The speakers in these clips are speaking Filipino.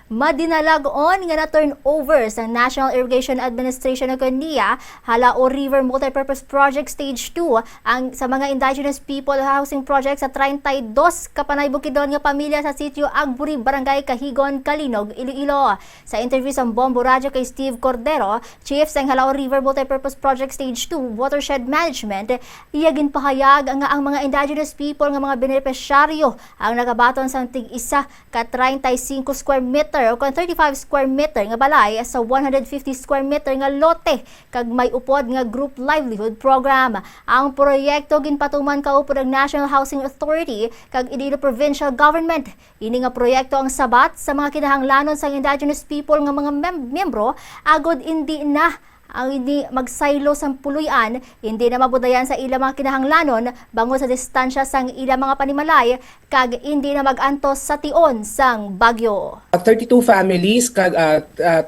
madinalag-on nga na turnover sa National Irrigation Administration ng Kaniya, Halao River Multipurpose Project Stage 2 ang sa mga indigenous people housing project sa 32 kapanay bukidnon nga pamilya sa sitio Agburi, Barangay Kahigon, Kalinog, Iloilo. Sa interview sa Bombo Radio kay Steve Cordero, Chief sa Halao River Multipurpose Project Stage 2 Watershed Management, iyagin pahayag nga ang mga indigenous people nga mga benepisyaryo ang nagabaton sa tig-isa ka 35 square meter o 35 square meter nga balay sa 150 square meter nga lote kag may upod nga group livelihood program. Ang proyekto ginpatuman kaupod ng National Housing Authority kag Iloilo Provincial Government. Ini nga proyekto ang sabat sa mga kinahanglanon sa indigenous people nga mga miyembro agod hindi na ang hindi magsaylo sa puluyan, hindi na mabudayan sa ilang mga kinahanglanon bango sa distansya sang ilang mga panimalay kag hindi na magantos sa tion sang bagyo. 32 families kag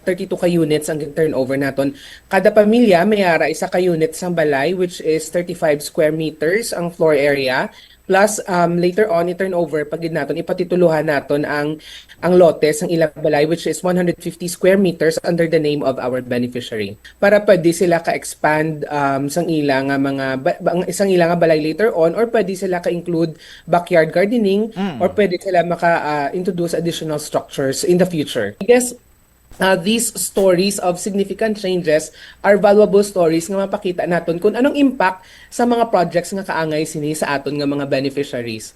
32 ka units ang turnover naton. Kada pamilya may ara isa ka unit sang balay which is 35 square meters ang floor area. Plus, later on, i-turnover, pag natin, ipatituluhan natin ang lotes ng ilang balay, which is 150 square meters under the name of our beneficiary. Para pwede sila ka-expand sang ilang isang ilang balay later on, or pwede sila ka-include backyard gardening, or pwede sila maka-introduce additional structures in the future. I guess, these stories of significant changes are valuable stories nga mapakita naton kung anong impact sa mga projects nga kaangay sini sa aton nga mga beneficiaries.